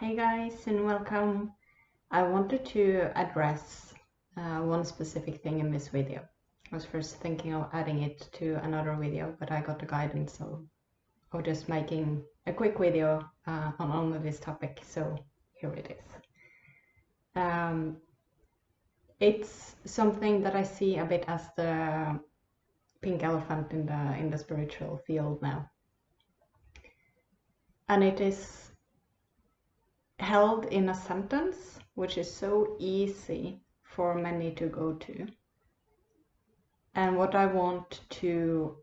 Hey guys, and welcome. I wanted to address one specific thing in this video. I was first thinking of adding it to another video, but I got the guidance of just making a quick video on only this topic, so here it is. It's something that I see a bit as the pink elephant in the spiritual field now. And it is held in a sentence which is so easy for many to go to. And what I want to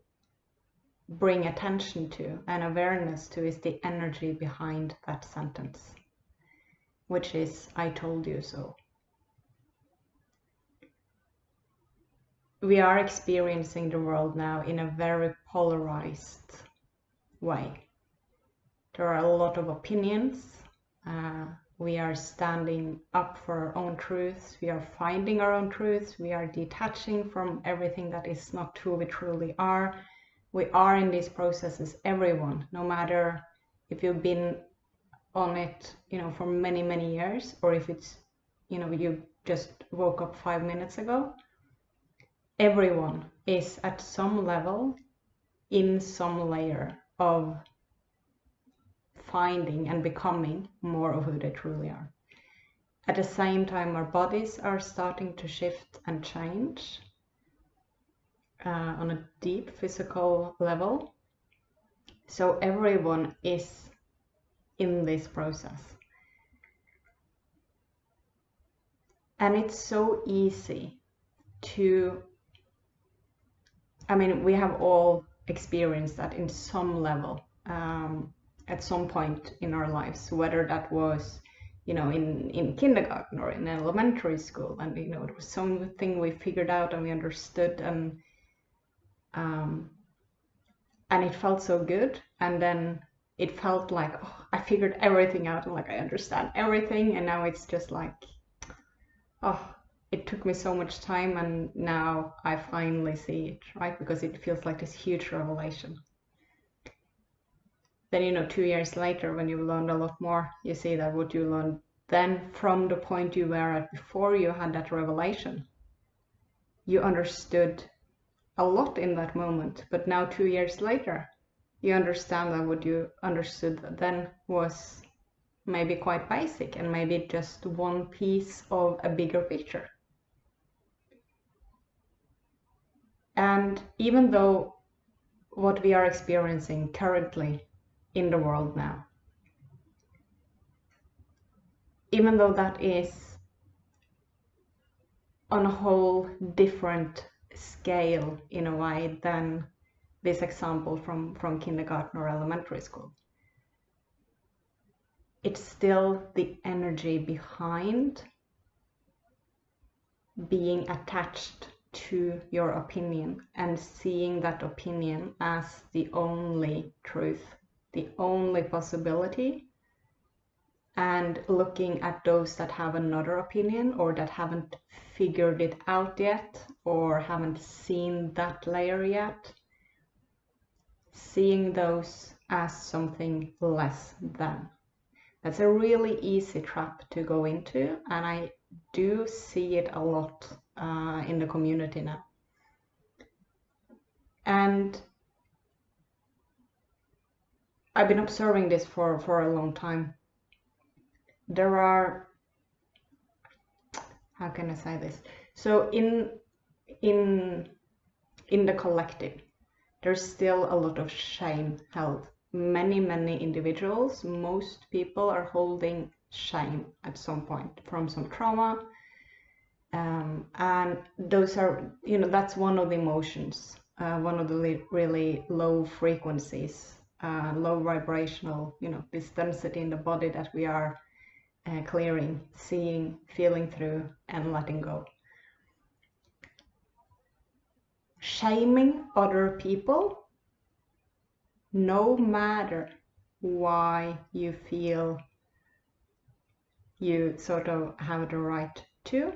bring attention to and awareness to is the energy behind that sentence, which is, I told you so. We are experiencing the world now in a very polarized way. There are a lot of opinions. We are standing up for our own truths. We are finding our own truths. We are detaching from everything that is not who we truly are. We are in these processes, everyone, no matter if you've been on it, for many, many years, or if it's, you just woke up 5 minutes ago. Everyone is at some level in some layer of finding and becoming more of who they truly are. At the same time, our bodies are starting to shift and change on a deep physical level. So everyone is in this process. And it's so easy to, we have all experienced that in some level. At some point in our lives, whether that was, in kindergarten or in elementary school, and it was something we figured out and we understood, and it felt so good, and then it felt like, oh, I figured everything out, and like I understand everything, and now it's just like, oh, it took me so much time, and now I finally see it, right? Because it feels like this huge revelation. Then 2 years later, when you've learned a lot more, you see that what you learned then from the point you were at before you had that revelation, you understood a lot in that moment. But now 2 years later, you understand that what you understood then was maybe quite basic and maybe just one piece of a bigger picture. And even though what we are experiencing currently in the world now, even though that is on a whole different scale in a way than this example from kindergarten or elementary school, it's still the energy behind being attached to your opinion and seeing that opinion as the only truth, the only possibility, and looking at those that have another opinion or that haven't figured it out yet or haven't seen that layer yet, seeing those as something less than. That's a really easy trap to go into, and I do see it a lot in the community now. And I've been observing this for a long time. There are, how can I say this? So in the collective, there's still a lot of shame held. Many individuals, most people are holding shame at some point from some trauma. And those are, that's one of the emotions, one of the really low frequencies, low vibrational, this density in the body that we are clearing, seeing, feeling through, and letting go. Shaming other people, no matter why you feel you sort of have the right to,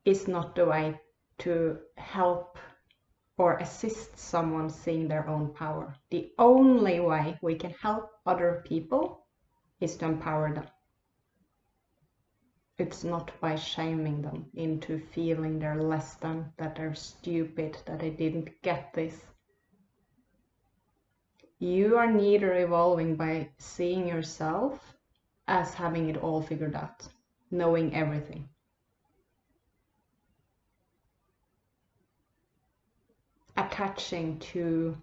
is not the way to help or assist someone seeing their own power. The only way we can help other people is to empower them. It's not by shaming them into feeling they're less than, that they're stupid, that they didn't get this. You are neither evolving by seeing yourself as having it all figured out, knowing everything. Attaching to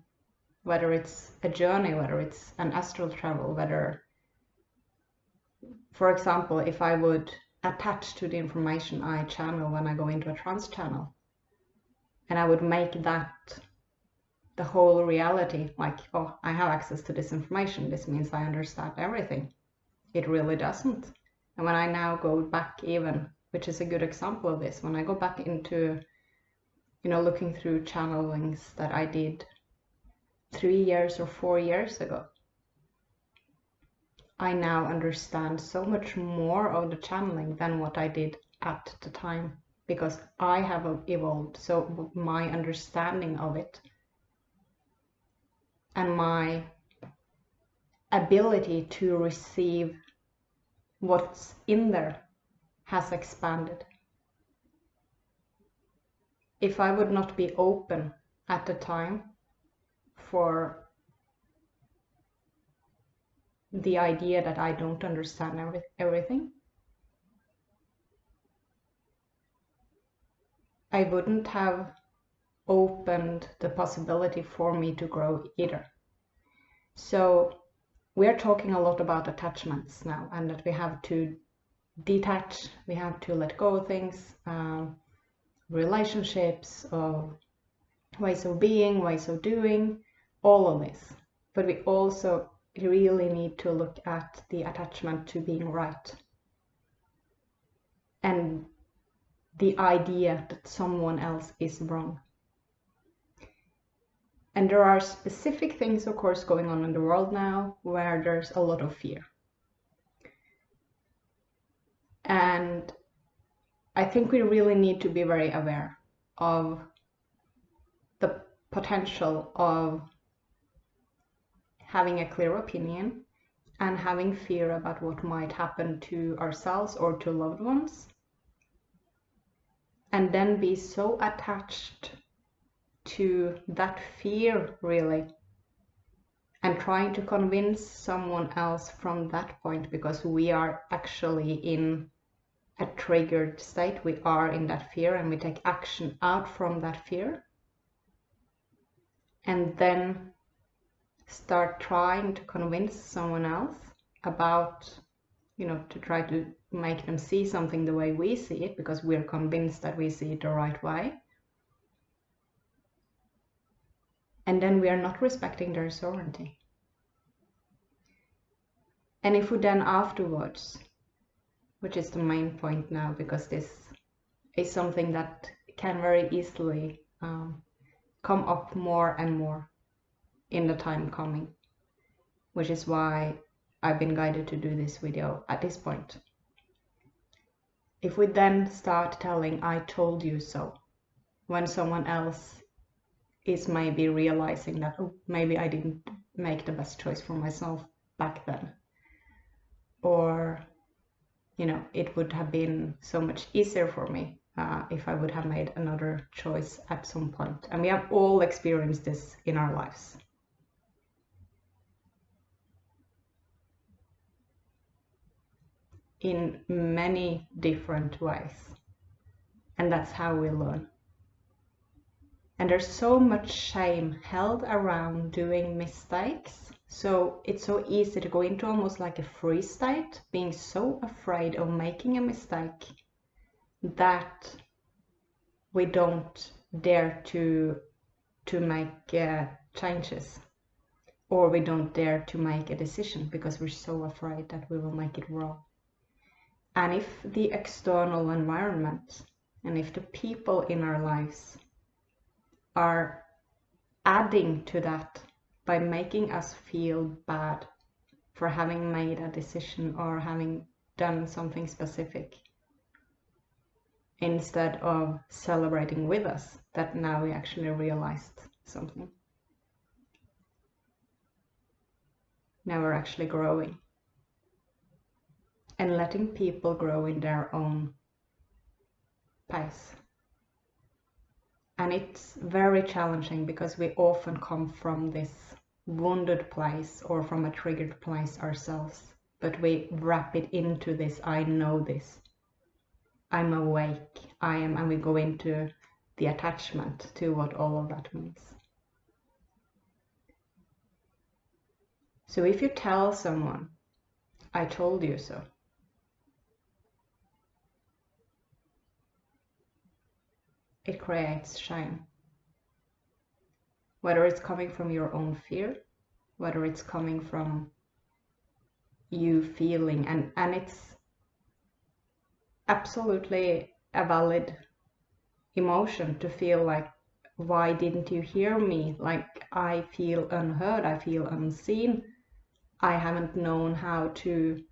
whether it's a journey, whether it's an astral travel, whether, for example, if I would attach to the information I channel when I go into a trance channel, and I would make that the whole reality, like, oh, I have access to this information, this means I understand everything. It really doesn't. And when I now go back even, which is a good example of this, when I go back into, looking through channelings that I did 3 years or 4 years ago, I now understand so much more of the channeling than what I did at the time, because I have evolved, so my understanding of it and my ability to receive what's in there has expanded. If I would not be open at the time for the idea that I don't understand everything, I wouldn't have opened the possibility for me to grow either. So we're talking a lot about attachments now, and that we have to detach, we have to let go of things, relationships, of ways of being, ways of doing, all of this. But we also really need to look at the attachment to being right, and the idea that someone else is wrong. And there are specific things, of course, going on in the world now where there's a lot of fear. And I think we really need to be very aware of the potential of having a clear opinion and having fear about what might happen to ourselves or to loved ones, and then be so attached to that fear, really, and trying to convince someone else from that point, because we are actually in a triggered state, we are in that fear, and we take action out from that fear, and then start trying to convince someone else about, to try to make them see something the way we see it, because we're convinced that we see it the right way. And then we are not respecting their sovereignty. And if we then afterwards, which is the main point now, because this is something that can very easily come up more and more in the time coming, which is why I've been guided to do this video at this point. If we then start telling "I told you so" when someone else is maybe realizing that, oh, maybe I didn't make the best choice for myself back then, or it would have been so much easier for me if I would have made another choice at some point. And we have all experienced this in our lives. In many different ways. And that's how we learn. And there's so much shame held around doing mistakes. So it's so easy to go into almost like a freeze state, being so afraid of making a mistake that we don't dare to make changes, or we don't dare to make a decision because we're so afraid that we will make it wrong. And if the external environment and if the people in our lives are adding to that by making us feel bad for having made a decision or having done something specific, instead of celebrating with us that now we actually realized something. Now we're actually growing and letting people grow in their own pace. And it's very challenging because we often come from this wounded place or from a triggered place ourselves, but we wrap it into this, I know this, I'm awake, I am, and we go into the attachment to what all of that means. So if you tell someone, I told you so, it creates shame. Whether it's coming from your own fear, whether it's coming from you feeling, and it's absolutely a valid emotion to feel like, why didn't you hear me? Like, I feel unheard, I feel unseen, I haven't known how to,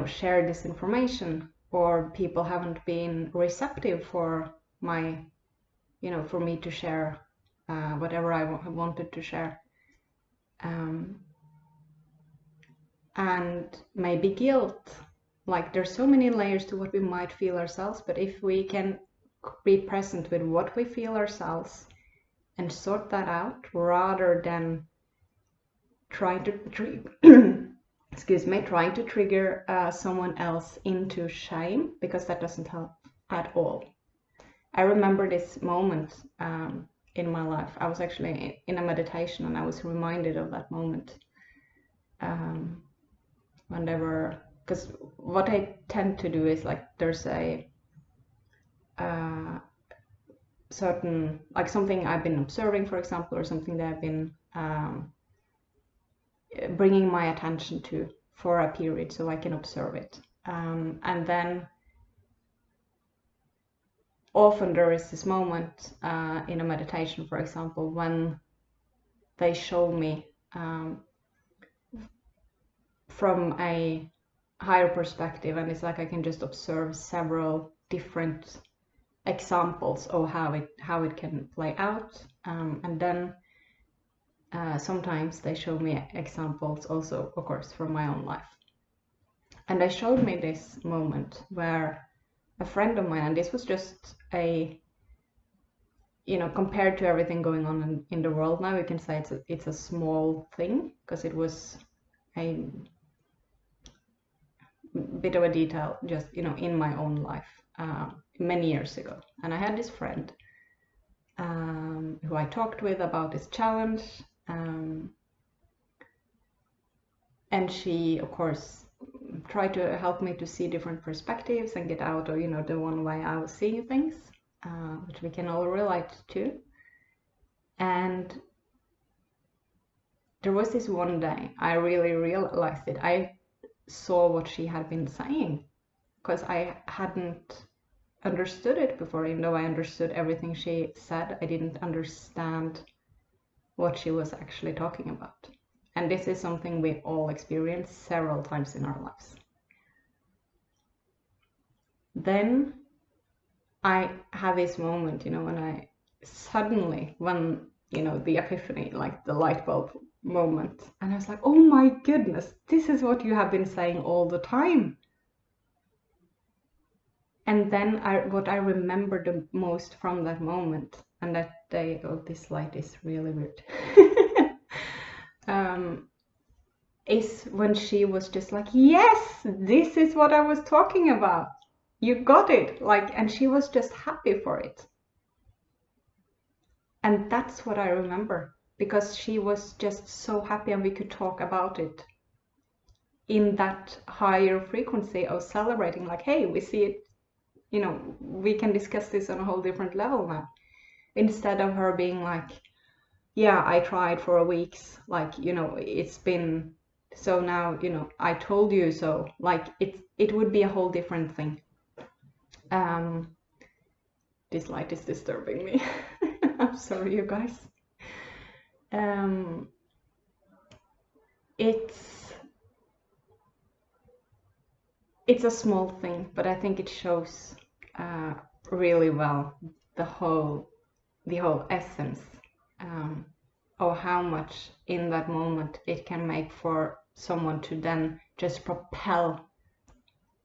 share this information, or people haven't been receptive for my, for me to share whatever I wanted to share. And maybe guilt. Like, there's so many layers to what we might feel ourselves, but if we can be present with what we feel ourselves and sort that out, rather than trying to trying to trigger someone else into shame, because that doesn't help at all. I remember this moment in my life. I was actually in a meditation and I was reminded of that moment. Because what I tend to do is, like, there's a certain, like, something I've been observing, for example, or something that I've been bringing my attention to for a period so I can observe it. And then often there is this moment in a meditation, for example, when they show me from a higher perspective, and it's like I can just observe several different examples of how it can play out, and then sometimes they show me examples also, of course, from my own life. And they showed me this moment where a friend of mine, and this was just a, compared to everything going on in the world now, you can say it's a small thing, because it was a bit of a detail just, in my own life many years ago. And I had this friend who I talked with about this challenge, and she, of course, tried to help me to see different perspectives and get out of, the one way I was seeing things, which we can all relate to. And there was this one day I really realized it. I saw what she had been saying, because I hadn't understood it before. Even though I understood everything she said, I didn't understand what she was actually talking about. And this is something we all experience several times in our lives. Then I had this moment, when I suddenly, the epiphany, like the light bulb moment, and I was like, oh my goodness, this is what you have been saying all the time. And then what I remember the most from that moment, and that day, oh, this light is really weird, is when she was just like, yes, this is what I was talking about. You got it. Like, and she was just happy for it. And that's what I remember, because she was just so happy and we could talk about it in that higher frequency of celebrating, like, hey, we see it, we can discuss this on a whole different level now, instead of her being like, yeah, I tried for weeks, like, it's been, so now, I told you so. Like, it would be a whole different thing. This light is disturbing me. I'm sorry, you guys. It's it's a small thing, but I think it shows really well the whole essence of how much in that moment it can make for someone to then just propel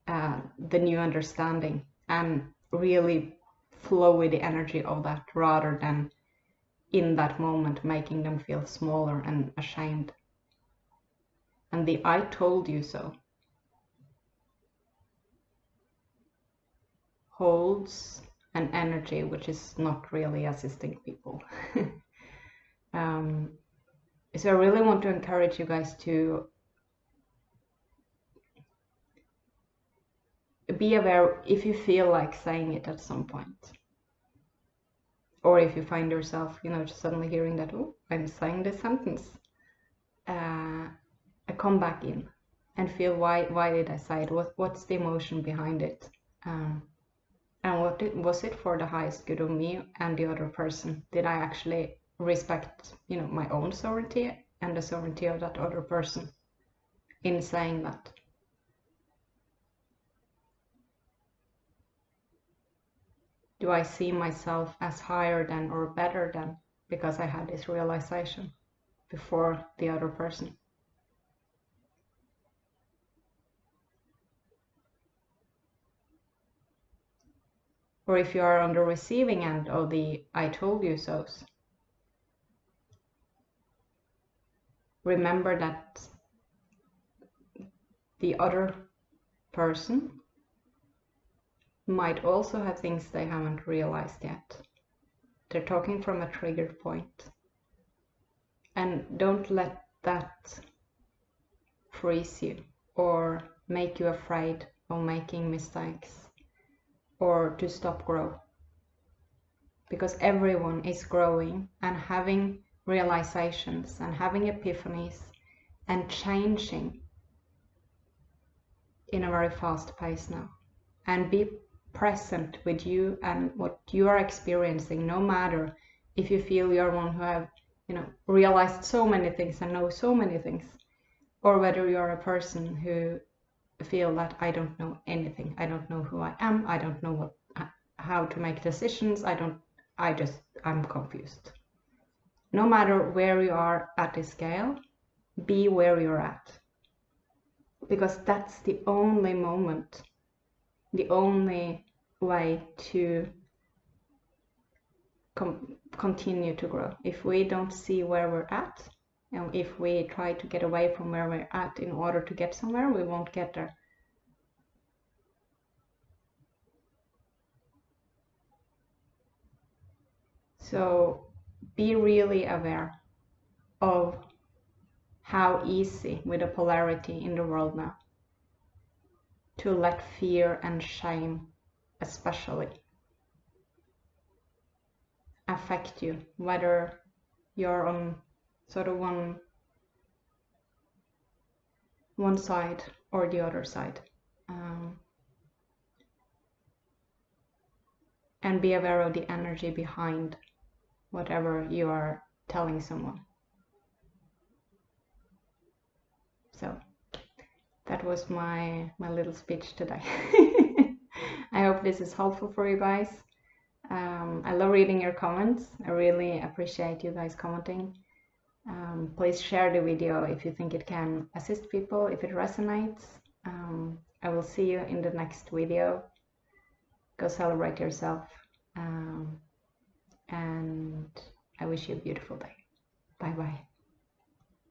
the new understanding and really flow with the energy of that, rather than in that moment making them feel smaller and ashamed. And the "I told you so" holds an energy which is not really assisting people. So I really want to encourage you guys to be aware if you feel like saying it at some point, or if you find yourself, just suddenly hearing that, oh, I'm saying this sentence. Come back in and feel why did I say it? What's the emotion behind it? And was it for the highest good of me and the other person? Did I actually respect, my own sovereignty and the sovereignty of that other person in saying that? Do I see myself as higher than or better than because I had this realization before the other person? Or if you are on the receiving end of the "I told you so's," remember that the other person might also have things they haven't realized yet. They're talking from a triggered point. And don't let that freeze you or make you afraid of making mistakes or to stop grow. Because everyone is growing and having realizations and having epiphanies and changing in a very fast pace now. And be present with you and what you are experiencing, no matter if you feel you're one who have realized so many things and know so many things, or whether you're a person who feel that I don't know anything, I don't know who I am, I don't know how to make decisions, I'm confused. No matter where you are at the scale, be where you're at, because that's the only moment, the only way to continue to grow. If we don't see where we're at, and if we try to get away from where we're at in order to get somewhere, we won't get there. So be really aware of how easy, with the polarity in the world now, to let fear and shame especially affect you, whether you're on sort of one side or the other side. And be aware of the energy behind whatever you are telling someone. So that was my little speech today. I hope this is helpful for you guys. I love reading your comments. I really appreciate you guys commenting. Please share the video if you think it can assist people, if it resonates. I will see you in the next video. Go celebrate yourself. And I wish you a beautiful day. Bye bye.